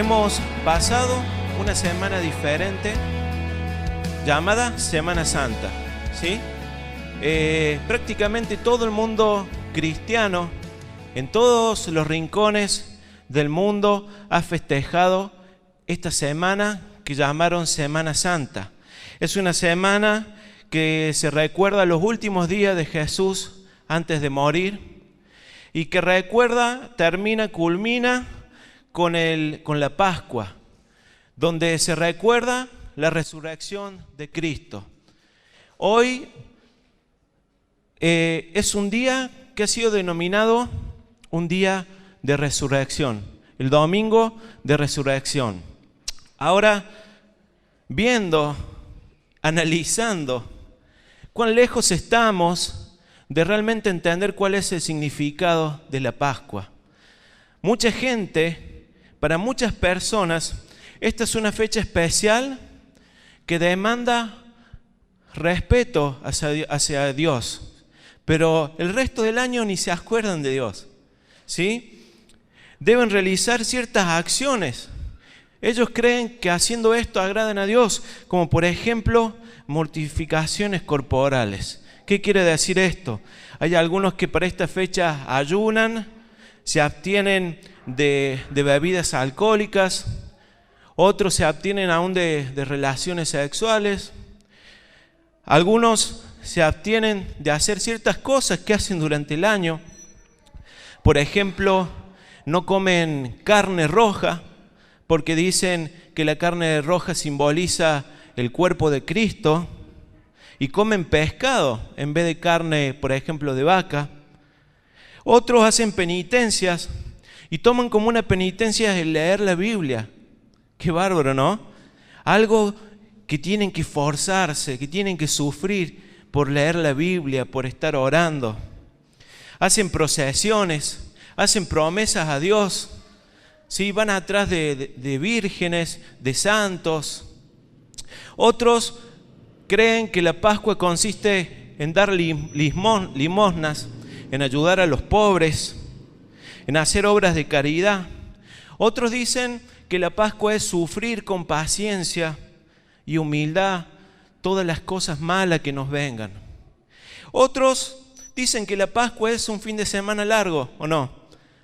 Hemos pasado una semana diferente llamada Semana Santa, ¿sí? Prácticamente todo el mundo cristiano, en todos los rincones del mundo, ha festejado esta semana que llamaron Semana Santa. Es una semana que se recuerda los últimos días de Jesús antes de morir y que culmina con la Pascua, donde se recuerda la resurrección de Cristo. Hoy es un día que ha sido denominado un día de resurrección, el domingo de resurrección. Ahora, analizando cuán lejos estamos de realmente entender cuál es el significado de la Pascua. Mucha gente, para muchas personas, esta es una fecha especial que demanda respeto hacia Dios, pero el resto del año ni se acuerdan de Dios, ¿sí? Deben realizar ciertas acciones. Ellos creen que haciendo esto agradan a Dios, como por ejemplo, mortificaciones corporales. ¿Qué quiere decir esto? Hay algunos que para esta fecha ayunan, se abstienen de bebidas alcohólicas, otros se abstienen aún de relaciones sexuales, algunos se abstienen de hacer ciertas cosas que hacen durante el año. Por ejemplo, no comen carne roja porque dicen que la carne roja simboliza el cuerpo de Cristo, y comen pescado en vez de carne, por ejemplo, de vaca. Otros hacen penitencias y toman como una penitencia el leer la Biblia. Qué bárbaro, ¿no? Algo que tienen que forzarse, que tienen que sufrir por leer la Biblia, por estar orando. Hacen procesiones, hacen promesas a Dios. Sí, van atrás de vírgenes, de santos. Otros creen que la Pascua consiste en dar limosnas, en ayudar a los pobres, en hacer obras de caridad. Otros dicen que la Pascua es sufrir con paciencia y humildad todas las cosas malas que nos vengan. Otros dicen que la Pascua es un fin de semana largo, ¿o no?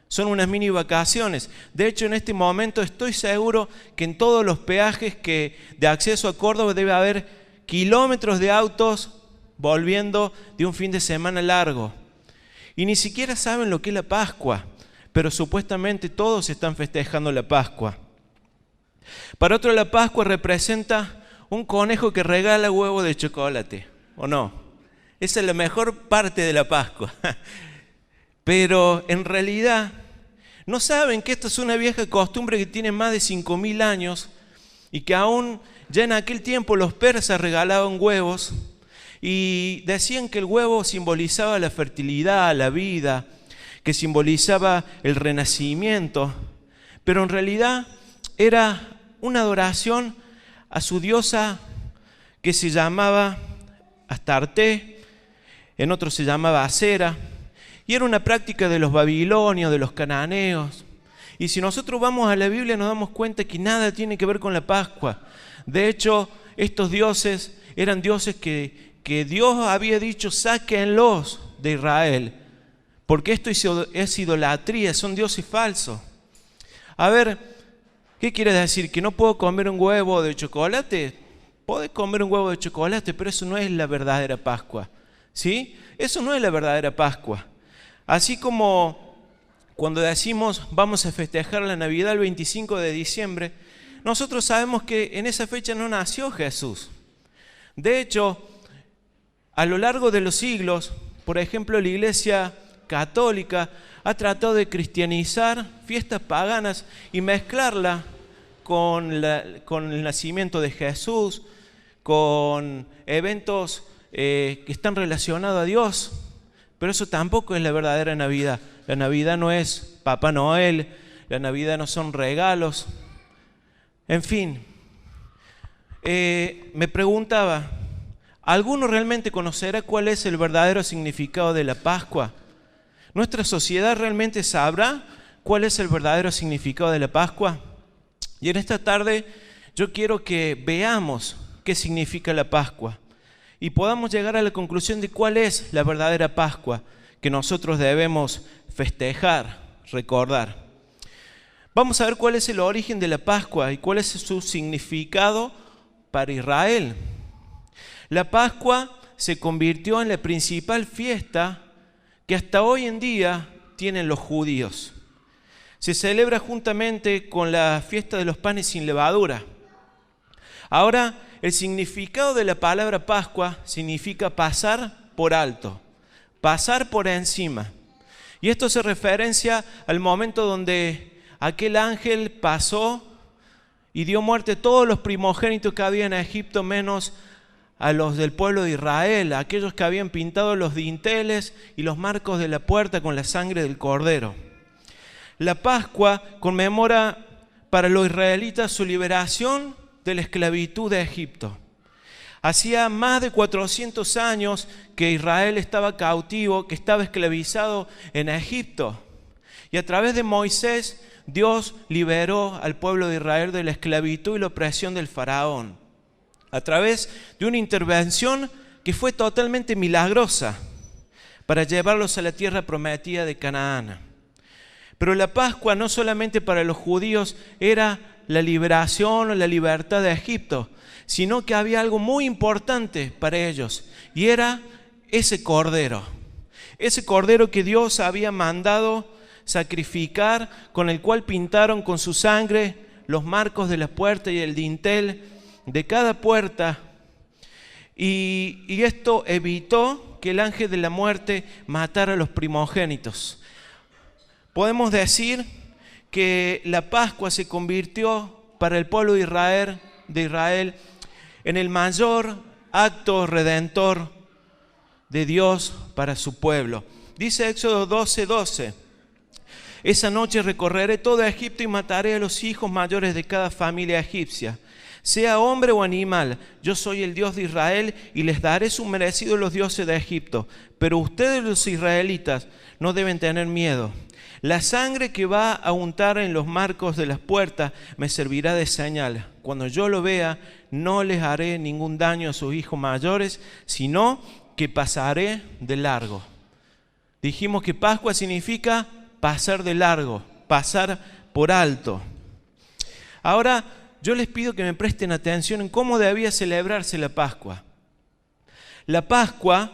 Son unas mini vacaciones. De hecho, en este momento estoy seguro que en todos los peajes de acceso a Córdoba debe haber kilómetros de autos volviendo de un fin de semana largo. Y ni siquiera saben lo que es la Pascua, pero supuestamente todos están festejando la Pascua. Para otros la Pascua representa un conejo que regala huevo de chocolate, ¿o no? Esa es la mejor parte de la Pascua. Pero en realidad no saben que esto es una vieja costumbre que tiene más de 5.000 años y que aún ya en aquel tiempo los persas regalaban huevos y decían que el huevo simbolizaba la fertilidad, la vida, que simbolizaba el renacimiento, pero en realidad era una adoración a su diosa que se llamaba Astarte, en otros se llamaba Acera, y era una práctica de los babilonios, de los cananeos. Y si nosotros vamos a la Biblia nos damos cuenta que nada tiene que ver con la Pascua. De hecho, estos dioses eran dioses que Dios había dicho, sáquenlos de Israel, porque esto es idolatría, son dioses falsos. A ver, ¿qué quiere decir? ¿Que no puedo comer un huevo de chocolate? Podés comer un huevo de chocolate, pero eso no es la verdadera Pascua, ¿sí? Eso no es la verdadera Pascua. Así como cuando decimos vamos a festejar la Navidad el 25 de diciembre, nosotros sabemos que en esa fecha no nació Jesús. De hecho, a lo largo de los siglos, por ejemplo, la Iglesia Católica ha tratado de cristianizar fiestas paganas y mezclarla con el nacimiento de Jesús, con eventos que están relacionados a Dios. Pero eso tampoco es la verdadera Navidad. La Navidad no es Papá Noel, la Navidad no son regalos. En fin, me preguntaba, ¿alguno realmente conocerá cuál es el verdadero significado de la Pascua? ¿Nuestra sociedad realmente sabrá cuál es el verdadero significado de la Pascua? Y en esta tarde yo quiero que veamos qué significa la Pascua y podamos llegar a la conclusión de cuál es la verdadera Pascua que nosotros debemos festejar, recordar. Vamos a ver cuál es el origen de la Pascua y cuál es su significado para Israel. La Pascua se convirtió en la principal fiesta que hasta hoy en día tienen los judíos. Se celebra juntamente con la fiesta de los panes sin levadura. Ahora, el significado de la palabra Pascua significa pasar por alto, pasar por encima. Y esto se referencia al momento donde aquel ángel pasó y dio muerte a todos los primogénitos que había en Egipto, menos a los del pueblo de Israel, a aquellos que habían pintado los dinteles y los marcos de la puerta con la sangre del cordero. La Pascua conmemora para los israelitas su liberación de la esclavitud de Egipto. Hacía más de 400 años que Israel estaba cautivo, que estaba esclavizado en Egipto. Y a través de Moisés, Dios liberó al pueblo de Israel de la esclavitud y la opresión del faraón. A través de una intervención que fue totalmente milagrosa para llevarlos a la tierra prometida de Canaán. Pero la Pascua no solamente para los judíos era la liberación o la libertad de Egipto, sino que había algo muy importante para ellos, y era ese cordero que Dios había mandado sacrificar, con el cual pintaron con su sangre los marcos de la puerta y el dintel de cada puerta, y esto evitó que el ángel de la muerte matara a los primogénitos. Podemos decir que la Pascua se convirtió para el pueblo de Israel en el mayor acto redentor de Dios para su pueblo. Dice Éxodo 12:12: esa noche recorreré todo Egipto y mataré a los hijos mayores de cada familia egipcia, sea hombre o animal. Yo soy el Dios de Israel y les daré su merecido a los dioses de Egipto. Pero ustedes, los israelitas, no deben tener miedo. La sangre que va a untar en los marcos de las puertas me servirá de señal. Cuando yo lo vea, no les haré ningún daño a sus hijos mayores, sino que pasaré de largo. Dijimos que Pascua significa pasar de largo, pasar por alto. Ahora, yo les pido que me presten atención en cómo debía celebrarse la Pascua. La Pascua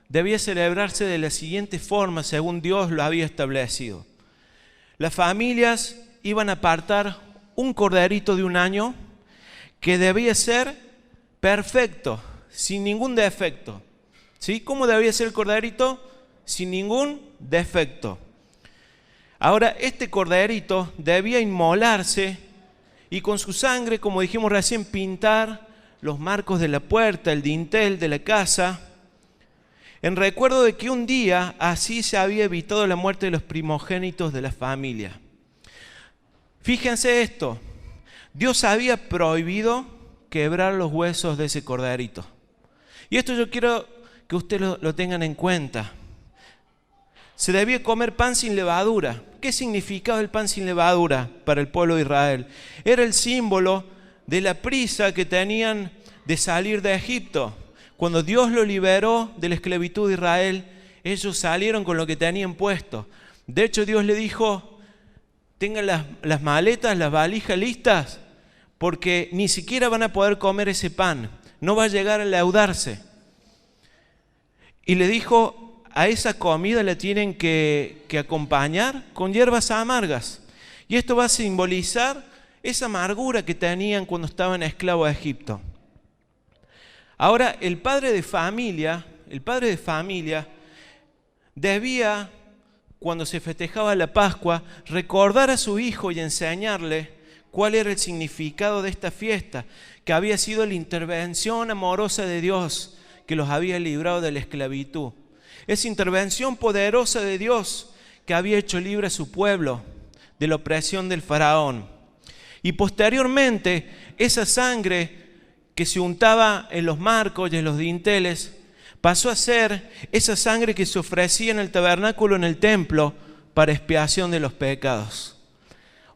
debía celebrarse de la siguiente forma, según Dios lo había establecido. Las familias iban a apartar un corderito de un año que debía ser perfecto, sin ningún defecto. ¿Sí? ¿Cómo debía ser el corderito? Sin ningún defecto. Ahora, este corderito debía inmolarse y con su sangre, como dijimos recién, pintar los marcos de la puerta, el dintel de la casa, en recuerdo de que un día así se había evitado la muerte de los primogénitos de la familia. Fíjense esto, Dios había prohibido quebrar los huesos de ese corderito. Y esto yo quiero que ustedes lo tengan en cuenta. Se debía comer pan sin levadura. ¿Qué significaba el pan sin levadura para el pueblo de Israel? Era el símbolo de la prisa que tenían de salir de Egipto. Cuando Dios lo liberó de la esclavitud de Israel, ellos salieron con lo que tenían puesto. De hecho, Dios le dijo: tengan las maletas, las valijas listas, porque ni siquiera van a poder comer ese pan. No va a llegar a leudarse. Y le dijo: a esa comida la tienen que acompañar con hierbas amargas. Y esto va a simbolizar esa amargura que tenían cuando estaban esclavos de Egipto. Ahora, el padre de familia debía, cuando se festejaba la Pascua, recordar a su hijo y enseñarle cuál era el significado de esta fiesta, que había sido la intervención amorosa de Dios que los había librado de la esclavitud. Esa intervención poderosa de Dios que había hecho libre a su pueblo de la opresión del faraón. Y posteriormente, esa sangre que se untaba en los marcos y en los dinteles pasó a ser esa sangre que se ofrecía en el tabernáculo, en el templo, para expiación de los pecados.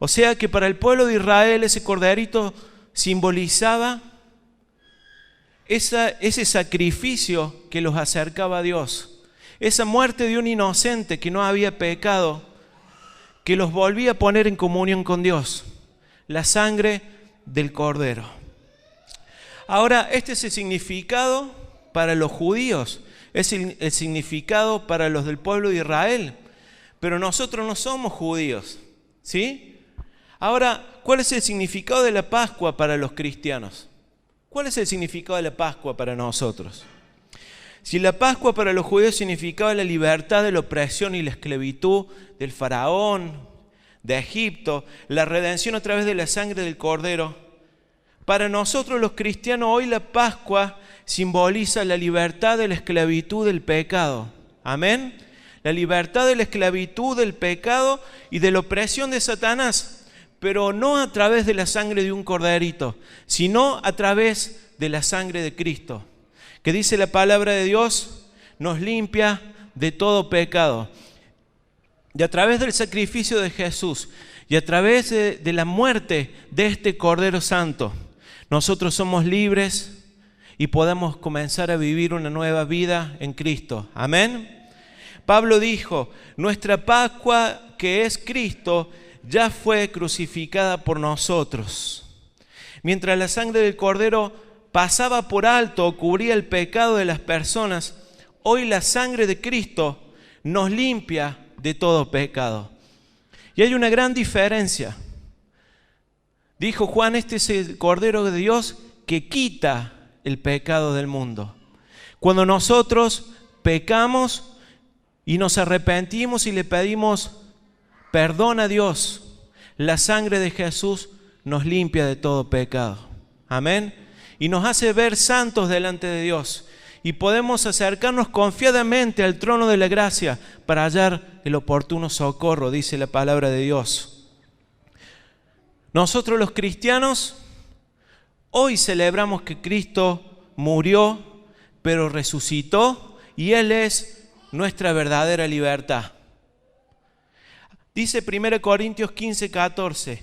O sea que para el pueblo de Israel ese corderito simbolizaba ese sacrificio que los acercaba a Dios. Esa muerte de un inocente que no había pecado, que los volvía a poner en comunión con Dios. La sangre del cordero. Ahora, este es el significado para los judíos. Es el significado para los del pueblo de Israel. Pero nosotros no somos judíos, ¿sí? Ahora, ¿cuál es el significado de la Pascua para los cristianos? ¿Cuál es el significado de la Pascua para nosotros? Si la Pascua para los judíos significaba la libertad de la opresión y la esclavitud del faraón, de Egipto, la redención a través de la sangre del cordero, para nosotros los cristianos hoy la Pascua simboliza la libertad de la esclavitud del pecado. Amén. La libertad de la esclavitud del pecado y de la opresión de Satanás, pero no a través de la sangre de un corderito, sino a través de la sangre de Cristo, que dice la palabra de Dios, nos limpia de todo pecado. Y a través del sacrificio de Jesús y a través de la muerte de este Cordero Santo, nosotros somos libres y podemos comenzar a vivir una nueva vida en Cristo. Amén. Pablo dijo, nuestra Pascua, que es Cristo, ya fue crucificada por nosotros. Mientras la sangre del Cordero pasaba por alto o cubría el pecado de las personas, hoy la sangre de Cristo nos limpia de todo pecado. Y hay una gran diferencia. Dijo Juan, este es el Cordero de Dios que quita el pecado del mundo. Cuando nosotros pecamos y nos arrepentimos y le pedimos perdón a Dios, la sangre de Jesús nos limpia de todo pecado. Amén. Y nos hace ver santos delante de Dios. Y podemos acercarnos confiadamente al trono de la gracia para hallar el oportuno socorro, dice la palabra de Dios. Nosotros los cristianos hoy celebramos que Cristo murió, pero resucitó y Él es nuestra verdadera libertad. Dice 1 Corintios 15:14,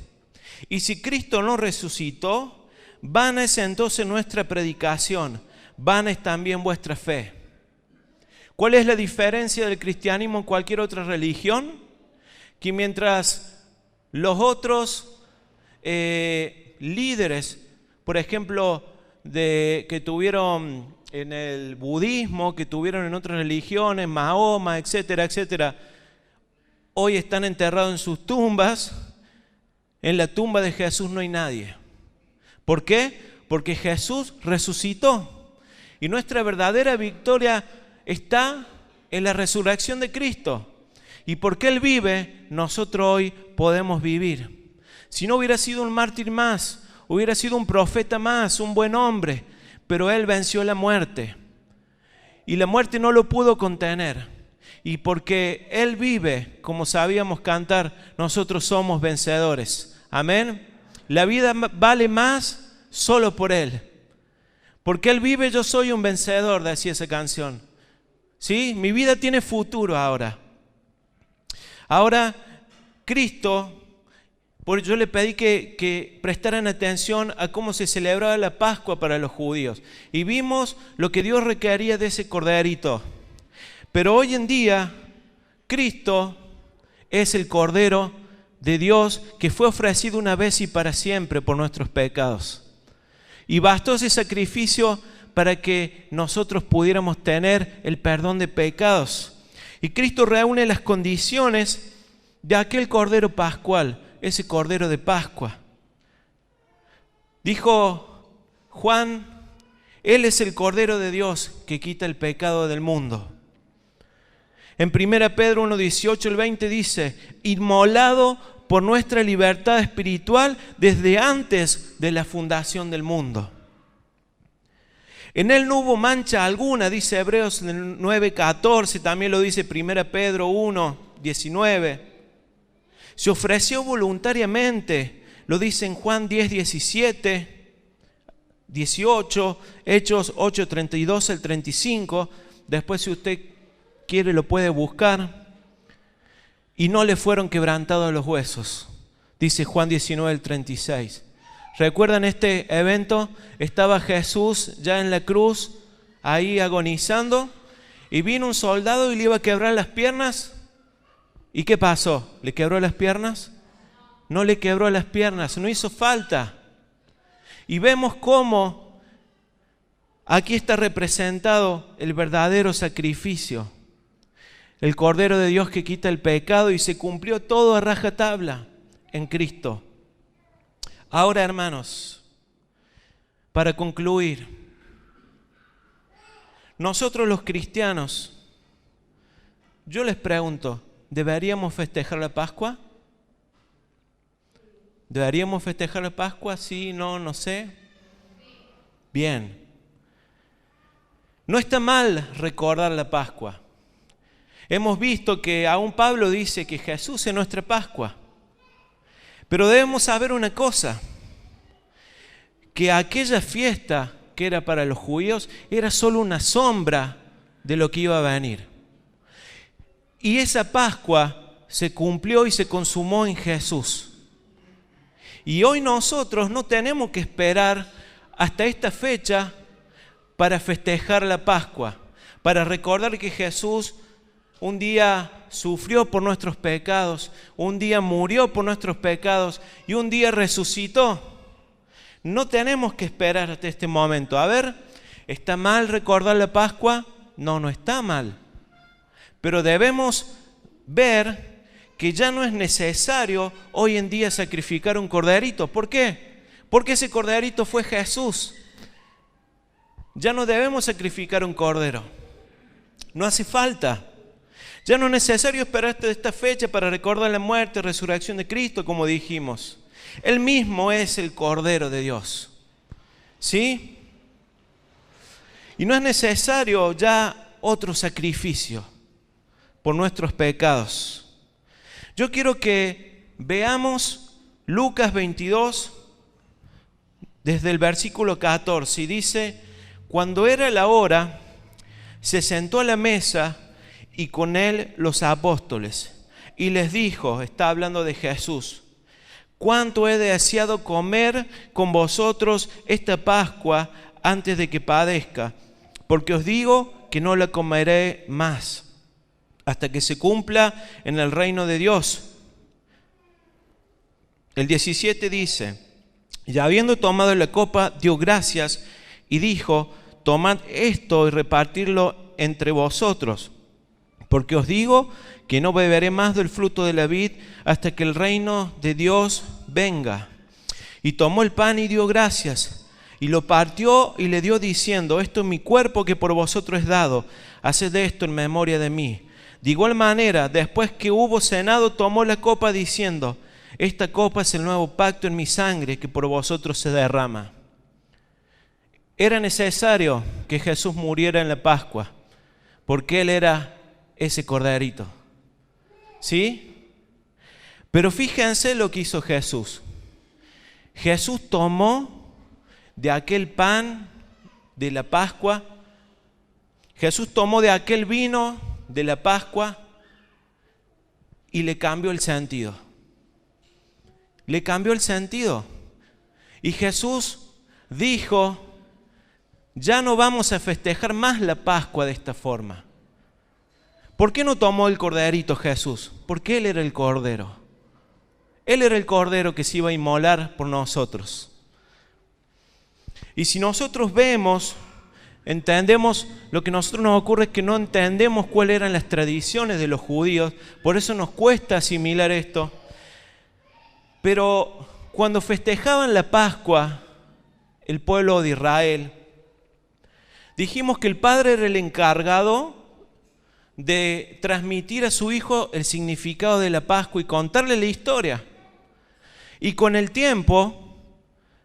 y si Cristo no resucitó, vana es entonces nuestra predicación, vana es también vuestra fe. ¿Cuál es la diferencia del cristianismo en cualquier otra religión? Que mientras los otros líderes, por ejemplo, que tuvieron en el budismo, que tuvieron en otras religiones, Mahoma, etcétera, etcétera, hoy están enterrados en sus tumbas, en la tumba de Jesús no hay nadie. ¿Por qué? Porque Jesús resucitó. Y nuestra verdadera victoria está en la resurrección de Cristo. Y porque Él vive, nosotros hoy podemos vivir. Si no hubiera sido un mártir más, hubiera sido un profeta más, un buen hombre, pero Él venció la muerte. Y la muerte no lo pudo contener. Y porque Él vive, como sabíamos cantar, nosotros somos vencedores. Amén. La vida vale más solo por Él. Porque Él vive, yo soy un vencedor, decía esa canción. ¿Sí? Mi vida tiene futuro ahora. Ahora, Cristo, yo le pedí que prestaran atención a cómo se celebraba la Pascua para los judíos. Y vimos lo que Dios requería de ese corderito. Pero hoy en día, Cristo es el Cordero de Dios que fue ofrecido una vez y para siempre por nuestros pecados. Y bastó ese sacrificio para que nosotros pudiéramos tener el perdón de pecados. Y Cristo reúne las condiciones de aquel Cordero Pascual, ese Cordero de Pascua. Dijo Juan, Él es el Cordero de Dios que quita el pecado del mundo. En 1 Pedro 1:18 al 20 dice, inmolado por nuestra libertad espiritual desde antes de la fundación del mundo. En Él no hubo mancha alguna, dice Hebreos 9:14, también lo dice 1 Pedro 1:19. Se ofreció voluntariamente, lo dice en Juan 10:17, 18, Hechos 8:32 al 35. Después, si usted quiere, lo puede buscar. Y no le fueron quebrantados los huesos. dice Juan 19:36. ¿Recuerdan este evento? Estaba Jesús ya en la cruz, ahí agonizando, y vino un soldado y le iba a quebrar las piernas. ¿Y qué pasó? ¿Le quebró las piernas? No le quebró las piernas, no hizo falta. Y vemos cómo aquí está representado el verdadero sacrificio, el Cordero de Dios que quita el pecado, y se cumplió todo a rajatabla en Cristo. Ahora, hermanos, para concluir, nosotros los cristianos, yo les pregunto, ¿deberíamos festejar la Pascua? ¿Deberíamos festejar la Pascua? Sí, no, no sé. Bien. No está mal recordar la Pascua. Hemos visto que aún Pablo dice que Jesús es nuestra Pascua. Pero debemos saber una cosa, que aquella fiesta que era para los judíos era solo una sombra de lo que iba a venir. Y esa Pascua se cumplió y se consumó en Jesús. Y hoy nosotros no tenemos que esperar hasta esta fecha para festejar la Pascua, para recordar que Jesús un día sufrió por nuestros pecados, un día murió por nuestros pecados y un día resucitó. No tenemos que esperar hasta este momento. A ver, ¿está mal recordar la Pascua? No, no está mal. Pero debemos ver que ya no es necesario hoy en día sacrificar un corderito. ¿Por qué? Porque ese corderito fue Jesús. Ya no debemos sacrificar un cordero. No hace falta. Ya no es necesario esperar hasta esta fecha para recordar la muerte y resurrección de Cristo, como dijimos. Él mismo es el Cordero de Dios. ¿Sí? Y no es necesario ya otro sacrificio por nuestros pecados. Yo quiero que veamos Lucas 22, desde el versículo 14, y dice: cuando era la hora, se sentó a la mesa y con él los apóstoles, y les dijo, está hablando de Jesús: cuánto he deseado comer con vosotros esta Pascua antes de que padezca, porque os digo que no la comeré más, hasta que se cumpla en el reino de Dios. El 17 dice: y habiendo tomado la copa, dio gracias y dijo: tomad esto y repartirlo entre vosotros, porque os digo que no beberé más del fruto de la vid hasta que el reino de Dios venga. Y tomó el pan y dio gracias, y lo partió y le dio diciendo: esto es mi cuerpo que por vosotros es dado, haced esto en memoria de mí. De igual manera, después que hubo cenado, tomó la copa diciendo: esta copa es el nuevo pacto en mi sangre que por vosotros se derrama. Era necesario que Jesús muriera en la Pascua, porque Él era ese corderito. ¿Sí? Pero fíjense lo que hizo Jesús. Jesús tomó de aquel pan de la Pascua, Jesús tomó de aquel vino de la Pascua y le cambió el sentido. Le cambió el sentido. Y Jesús dijo: ya no vamos a festejar más la Pascua de esta forma. ¿Por qué no tomó el corderito Jesús? Porque Él era el cordero. Él era el cordero que se iba a inmolar por nosotros. Y si nosotros vemos, entendemos, lo que a nosotros nos ocurre es que no entendemos cuáles eran las tradiciones de los judíos, por eso nos cuesta asimilar esto. Pero cuando festejaban la Pascua, el pueblo de Israel, dijimos que el padre era el encargado de transmitir a su hijo el significado de la Pascua y contarle la historia. Y con el tiempo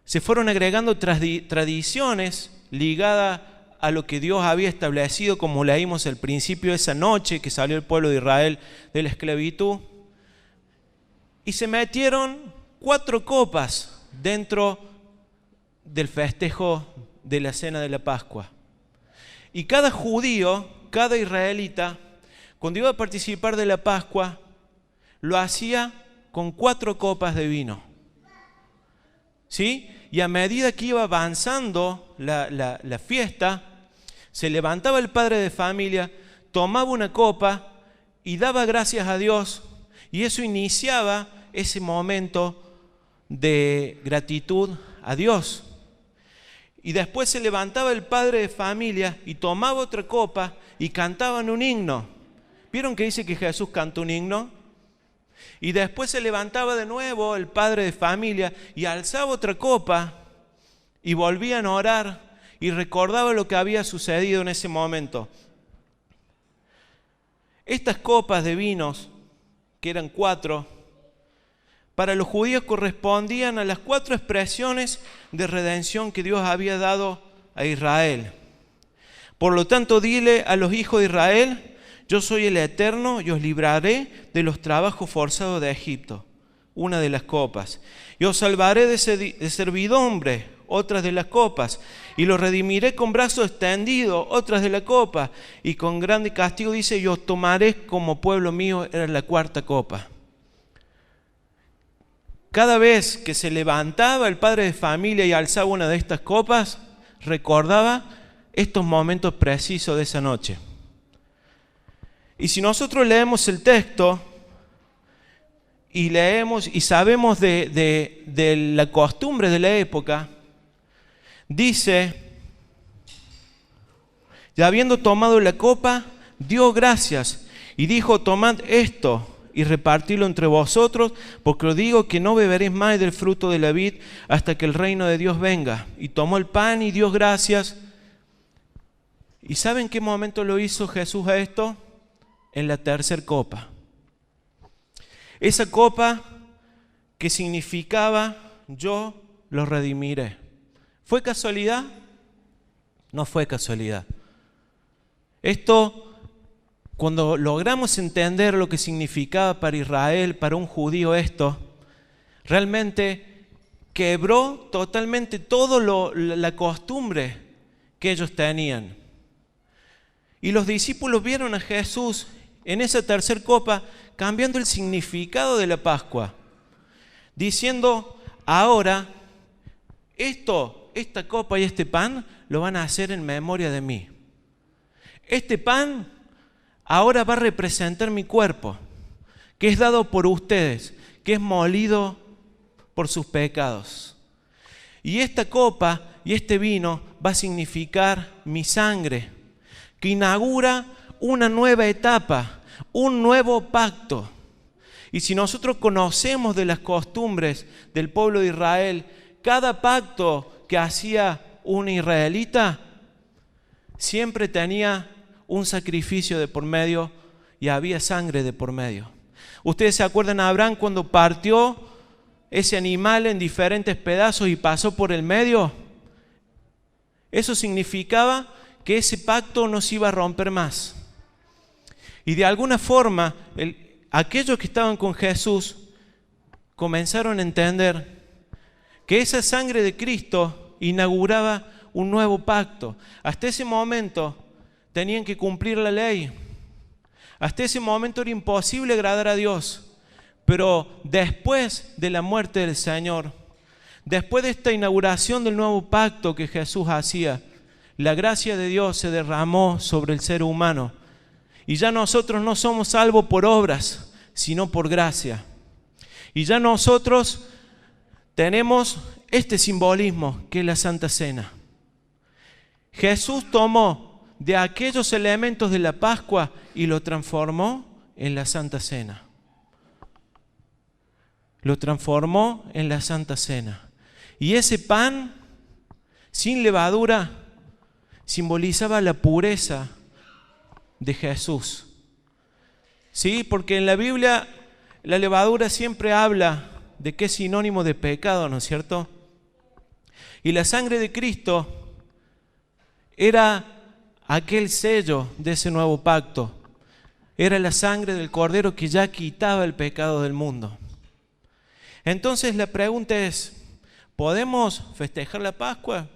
se fueron agregando tradiciones ligadas a lo que Dios había establecido, como leímos al principio de esa noche que salió el pueblo de Israel de la esclavitud. Y se metieron 4 copas dentro del festejo de la cena de la Pascua. Y cada judío, cada israelita, cuando iba a participar de la Pascua, lo hacía con 4 copas de vino. ¿Sí? Y a medida que iba avanzando la fiesta, se levantaba el padre de familia, tomaba una copa y daba gracias a Dios, y eso iniciaba ese momento de gratitud a Dios. Y después se levantaba el padre de familia y tomaba otra copa y cantaban un himno. ¿Vieron que dice que Jesús cantó un himno? Y después se levantaba de nuevo el padre de familia y alzaba otra copa y volvían a orar y recordaba lo que había sucedido en ese momento. Estas copas de vinos, que eran 4, para los judíos correspondían a las 4 expresiones de redención que Dios había dado a Israel. Por lo tanto, dile a los hijos de Israel: yo soy el Eterno y os libraré de los trabajos forzados de Egipto. Una de las copas. Y os salvaré de servidumbre. Otras de las copas. Y los redimiré con brazo extendido. Otras de la copa. Y con grande castigo, dice, y os tomaré como pueblo mío. Era la 4ª copa. Cada vez que se levantaba el padre de familia y alzaba una de estas copas, recordaba estos momentos precisos de esa noche. Y si nosotros leemos el texto y leemos y sabemos de la costumbre de la época, dice, ya habiendo tomado la copa, dio gracias y dijo: tomad esto y repartidlo entre vosotros, porque os digo que no beberéis más del fruto de la vid hasta que el reino de Dios venga. Y tomó el pan y dio gracias. ¿Y saben qué momento lo hizo Jesús a esto? En la 3ª copa. Esa copa que significaba: yo los redimiré. ¿Fue casualidad? No fue casualidad. Esto, cuando logramos entender lo que significaba para Israel, para un judío esto, realmente quebró totalmente toda la costumbre que ellos tenían. Y los discípulos vieron a Jesús en esa 3ª copa cambiando el significado de la Pascua, diciendo: ahora esta copa y este pan lo van a hacer en memoria de mí. Este pan ahora va a representar mi cuerpo, que es dado por ustedes, que es molido por sus pecados. Y esta copa y este vino va a significar mi sangre, que inaugura una nueva etapa, un nuevo pacto. Y si nosotros conocemos de las costumbres del pueblo de Israel, cada pacto que hacía un israelita siempre tenía un sacrificio de por medio y había sangre de por medio. ¿Ustedes se acuerdan a Abraham cuando partió ese animal en diferentes pedazos y pasó por el medio? Eso significaba que ese pacto no se iba a romper más. Y de alguna forma, aquellos que estaban con Jesús comenzaron a entender que esa sangre de Cristo inauguraba un nuevo pacto. Hasta ese momento tenían que cumplir la ley. Hasta ese momento era imposible agradar a Dios. Pero después de la muerte del Señor, después de esta inauguración del nuevo pacto que Jesús hacía, la gracia de Dios se derramó sobre el ser humano. Y ya nosotros no somos salvos por obras, sino por gracia. Y ya nosotros tenemos este simbolismo que es la Santa Cena. Jesús tomó de aquellos elementos de la Pascua y lo transformó en la Santa Cena. Lo transformó en la Santa Cena. Y ese pan sin levadura simbolizaba la pureza de Jesús. Sí, porque en la Biblia la levadura siempre habla de que es sinónimo de pecado, ¿no es cierto? Y la sangre de Cristo era aquel sello de ese nuevo pacto. Era la sangre del Cordero que ya quitaba el pecado del mundo. Entonces la pregunta es, ¿podemos festejar la Pascua?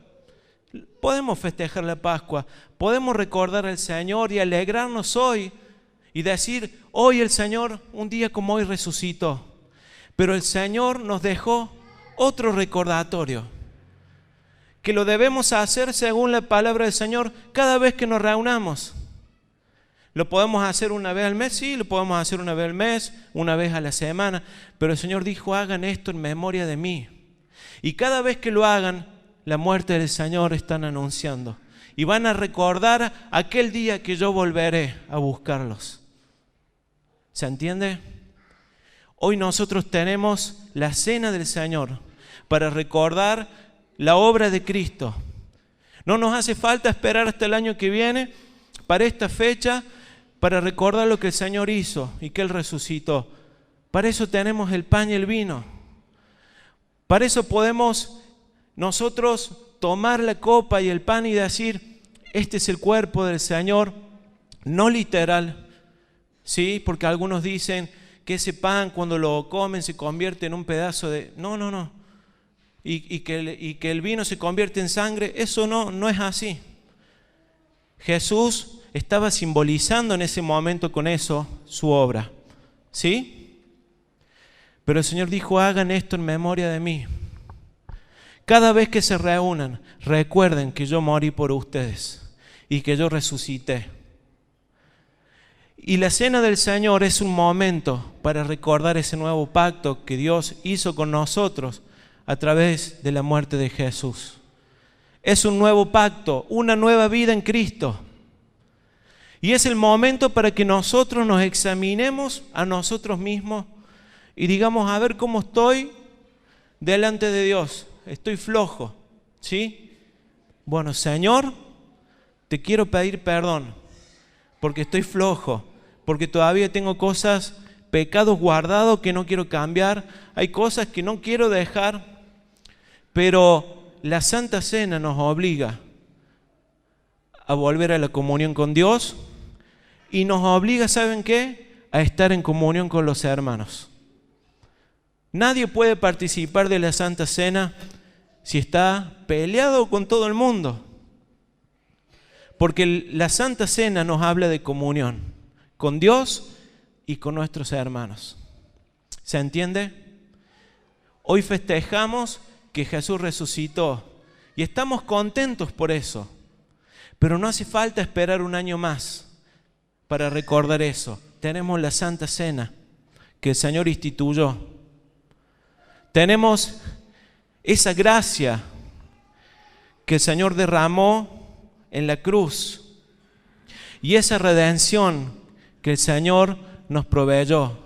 Podemos festejar la Pascua, podemos recordar al Señor y alegrarnos hoy y decir, hoy el Señor, un día como hoy resucitó. Pero el Señor nos dejó otro recordatorio, que lo debemos hacer según la palabra del Señor cada vez que nos reunamos. ¿Lo podemos hacer una vez al mes? Sí, lo podemos hacer una vez al mes, una vez a la semana. Pero el Señor dijo, hagan esto en memoria de mí. Y cada vez que lo hagan, la muerte del Señor están anunciando. Y van a recordar aquel día que yo volveré a buscarlos. ¿Se entiende? Hoy nosotros tenemos la cena del Señor para recordar la obra de Cristo. No nos hace falta esperar hasta el año que viene para esta fecha, para recordar lo que el Señor hizo y que Él resucitó. Para eso tenemos el pan y el vino. Para eso podemos nosotros tomar la copa y el pan y decir, este es el cuerpo del Señor, no literal, ¿sí? Porque algunos dicen que ese pan cuando lo comen se convierte en un pedazo de... No. Y que el vino se convierte en sangre, eso no es así. Jesús estaba simbolizando en ese momento con eso su obra, ¿sí? Pero el Señor dijo, hagan esto en memoria de mí. Cada vez que se reúnan, recuerden que yo morí por ustedes y que yo resucité. Y la cena del Señor es un momento para recordar ese nuevo pacto que Dios hizo con nosotros a través de la muerte de Jesús. Es un nuevo pacto, una nueva vida en Cristo. Y es el momento para que nosotros nos examinemos a nosotros mismos y digamos, a ver cómo estoy delante de Dios. Estoy flojo, ¿sí? Bueno, Señor, te quiero pedir perdón porque estoy flojo, porque todavía tengo cosas, pecados guardados que no quiero cambiar, hay cosas que no quiero dejar, pero la Santa Cena nos obliga a volver a la comunión con Dios y nos obliga, ¿saben qué? A estar en comunión con los hermanos. Nadie puede participar de la Santa Cena si está peleado con todo el mundo. Porque la Santa Cena nos habla de comunión con Dios y con nuestros hermanos. ¿Se entiende? Hoy festejamos que Jesús resucitó y estamos contentos por eso. Pero no hace falta esperar un año más para recordar eso. Tenemos la Santa Cena que el Señor instituyó. Tenemos esa gracia que el Señor derramó en la cruz y esa redención que el Señor nos proveyó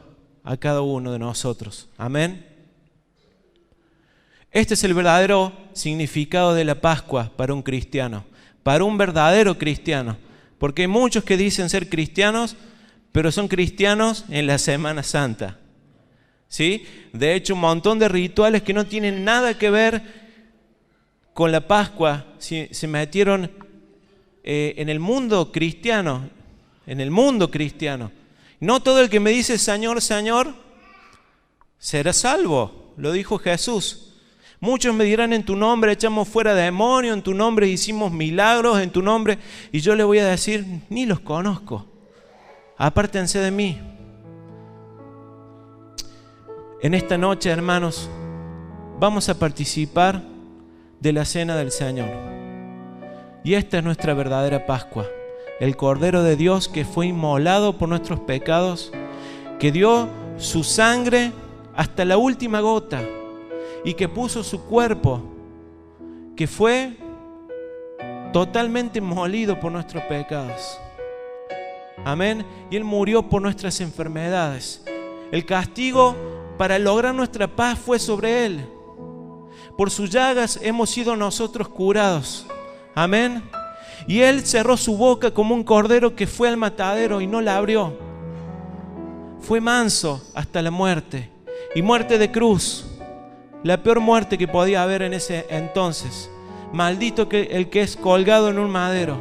a cada uno de nosotros. Amén. Este es el verdadero significado de la Pascua para un cristiano, para un verdadero cristiano, porque hay muchos que dicen ser cristianos, pero son cristianos en la Semana Santa. ¿Sí? De hecho, un montón de rituales que no tienen nada que ver con la Pascua se metieron en el mundo cristiano. En el mundo cristiano. No todo el que me dice Señor, Señor, será salvo. Lo dijo Jesús. Muchos me dirán en tu nombre echamos fuera demonios, en tu nombre hicimos milagros, en tu nombre. Y yo le voy a decir, ni los conozco. Apártense de mí. En esta noche, hermanos, vamos a participar de la cena del Señor. Y esta es nuestra verdadera Pascua. El Cordero de Dios que fue inmolado por nuestros pecados, que dio su sangre hasta la última gota y que puso su cuerpo, que fue totalmente molido por nuestros pecados. Amén. Y Él murió por nuestras enfermedades. El castigo para lograr nuestra paz fue sobre Él. Por sus llagas hemos sido nosotros curados. Amén. Y Él cerró su boca como un cordero que fue al matadero y no la abrió. Fue manso hasta la muerte. Y muerte de cruz. La peor muerte que podía haber en ese entonces. Maldito el que es colgado en un madero.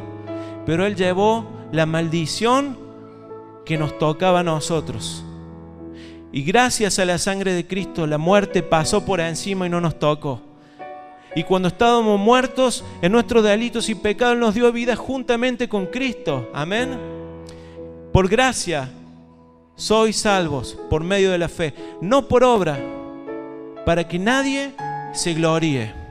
Pero Él llevó la maldición que nos tocaba a nosotros. Y gracias a la sangre de Cristo, la muerte pasó por encima y no nos tocó. Y cuando estábamos muertos en nuestros delitos y pecados, nos dio vida juntamente con Cristo. Amén. Por gracia sois salvos por medio de la fe, no por obra, para que nadie se gloríe.